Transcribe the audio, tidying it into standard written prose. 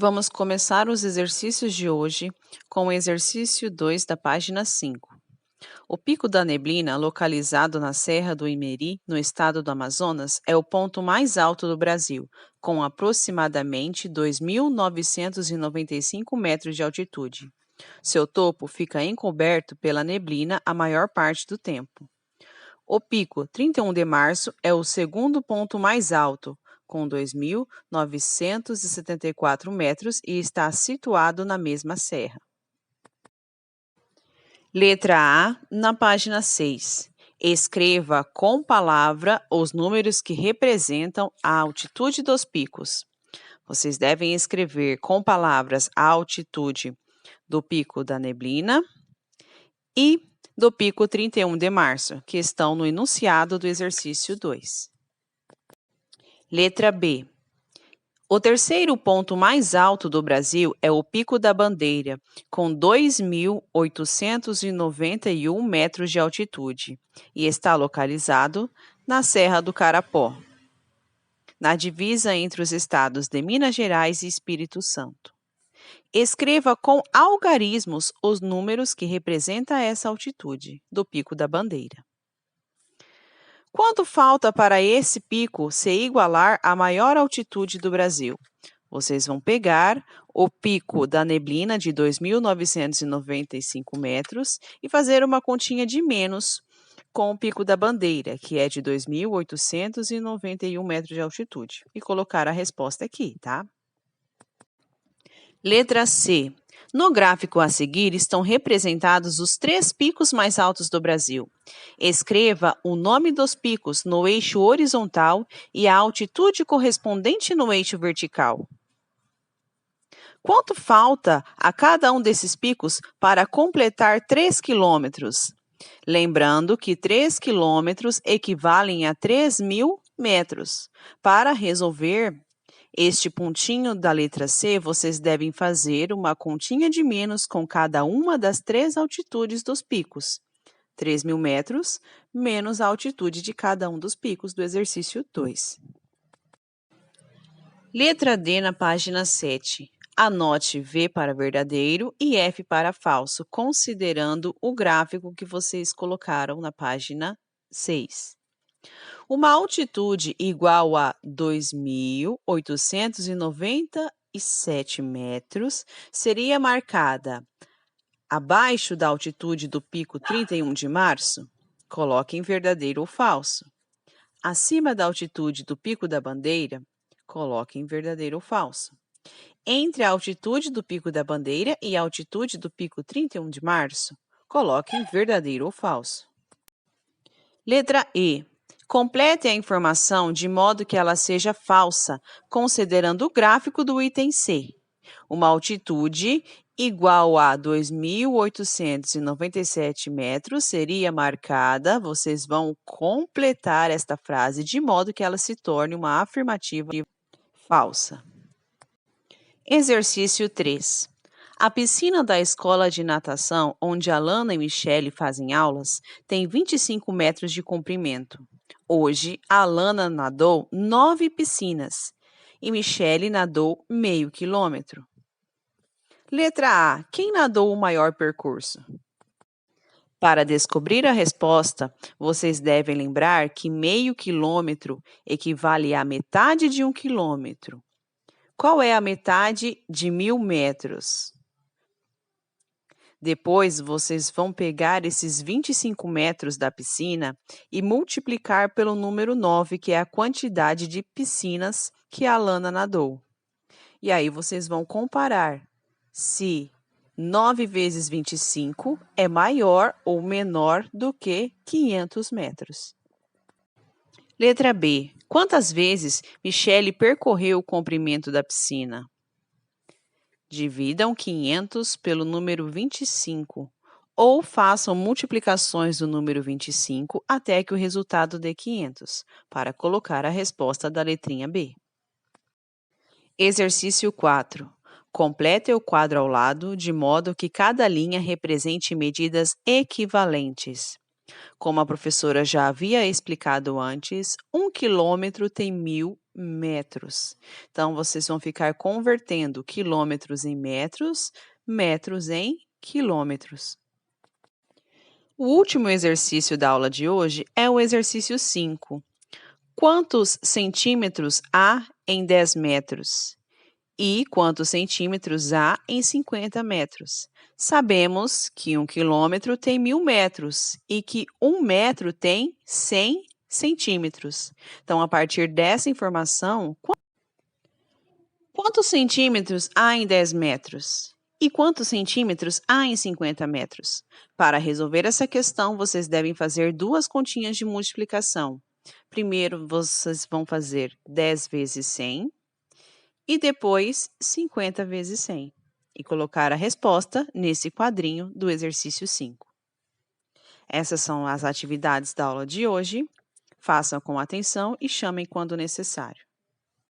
Vamos começar os exercícios de hoje com o exercício 2 da página 5. O Pico da Neblina, localizado na Serra do Imeri, no estado do Amazonas, é o ponto mais alto do Brasil, com aproximadamente 2.995 metros de altitude. Seu topo fica encoberto pela neblina a maior parte do tempo. O pico 31 de março é o segundo ponto mais alto, com 2.974 metros e está situado na mesma serra. Letra A, na página 6. Escreva com palavra os números que representam a altitude dos picos. Vocês devem escrever com palavras a altitude do Pico da Neblina e do Pico 31 de março, que estão no enunciado do exercício 2. Letra B. O terceiro ponto mais alto do Brasil é o Pico da Bandeira, com 2.891 metros de altitude, e está localizado na Serra do Carapó, na divisa entre os estados de Minas Gerais e Espírito Santo. Escreva com algarismos os números que representam essa altitude do Pico da Bandeira. Quanto falta para esse pico se igualar à maior altitude do Brasil? Vocês vão pegar o Pico da Neblina de 2.995 metros e fazer uma continha de menos com o Pico da Bandeira, que é de 2.891 metros de altitude, e colocar a resposta aqui, tá? Letra C. No gráfico a seguir estão representados os 3 picos mais altos do Brasil. Escreva o nome dos picos no eixo horizontal e a altitude correspondente no eixo vertical. Quanto falta a cada um desses picos para completar 3 quilômetros? Lembrando que 3 quilômetros equivalem a 3.000 metros. Para resolver este pontinho da letra C, vocês devem fazer uma continha de menos com cada uma das 3 altitudes dos picos. 3.000 metros menos a altitude de cada um dos picos do exercício 2. Letra D na página 7. Anote V para verdadeiro e F para falso, considerando o gráfico que vocês colocaram na página 6. Uma altitude igual a 2.897 metros seria marcada abaixo da altitude do pico 31 de março? Coloque em verdadeiro ou falso. Acima da altitude do Pico da Bandeira? Coloque em verdadeiro ou falso. Entre a altitude do Pico da Bandeira e a altitude do pico 31 de março? Coloque em verdadeiro ou falso. Letra E. Complete a informação de modo que ela seja falsa, considerando o gráfico do item C. Uma altitude igual a 2.897 metros seria marcada. Vocês vão completar esta frase de modo que ela se torne uma afirmativa falsa. Exercício 3. A piscina da escola de natação, onde Alana e Michele fazem aulas, tem 25 metros de comprimento. Hoje, Alana nadou 9 piscinas e Michele nadou meio quilômetro. Letra A. Quem nadou o maior percurso? Para descobrir a resposta, vocês devem lembrar que meio quilômetro equivale à metade de 1 quilômetro. Qual é a metade de 1.000 metros? Depois, vocês vão pegar esses 25 metros da piscina e multiplicar pelo número 9, que é a quantidade de piscinas que a Alana nadou. E aí, vocês vão comparar se 9 vezes 25 é maior ou menor do que 500 metros. Letra B. Quantas vezes Michele percorreu o comprimento da piscina? Dividam 500 pelo número 25, ou façam multiplicações do número 25 até que o resultado dê 500, para colocar a resposta da letrinha B. Exercício 4. Complete o quadro ao lado, de modo que cada linha represente medidas equivalentes. Como a professora já havia explicado antes, 1 quilômetro tem 1.000 metros. Então, vocês vão ficar convertendo quilômetros em metros, metros em quilômetros. O último exercício da aula de hoje é o exercício 5. Quantos centímetros há em 10 metros? E quantos centímetros há em 50 metros? Sabemos que 1 quilômetro tem 1000 metros e que 1 metro tem 100 centímetros. Então, a partir dessa informação, quantos centímetros há em 10 metros? E quantos centímetros há em 50 metros? Para resolver essa questão, vocês devem fazer duas continhas de multiplicação. Primeiro, vocês vão fazer 10 vezes 100 e depois 50 vezes 100 e colocar a resposta nesse quadrinho do exercício 5. Essas são as atividades da aula de hoje. Façam com atenção e chamem quando necessário.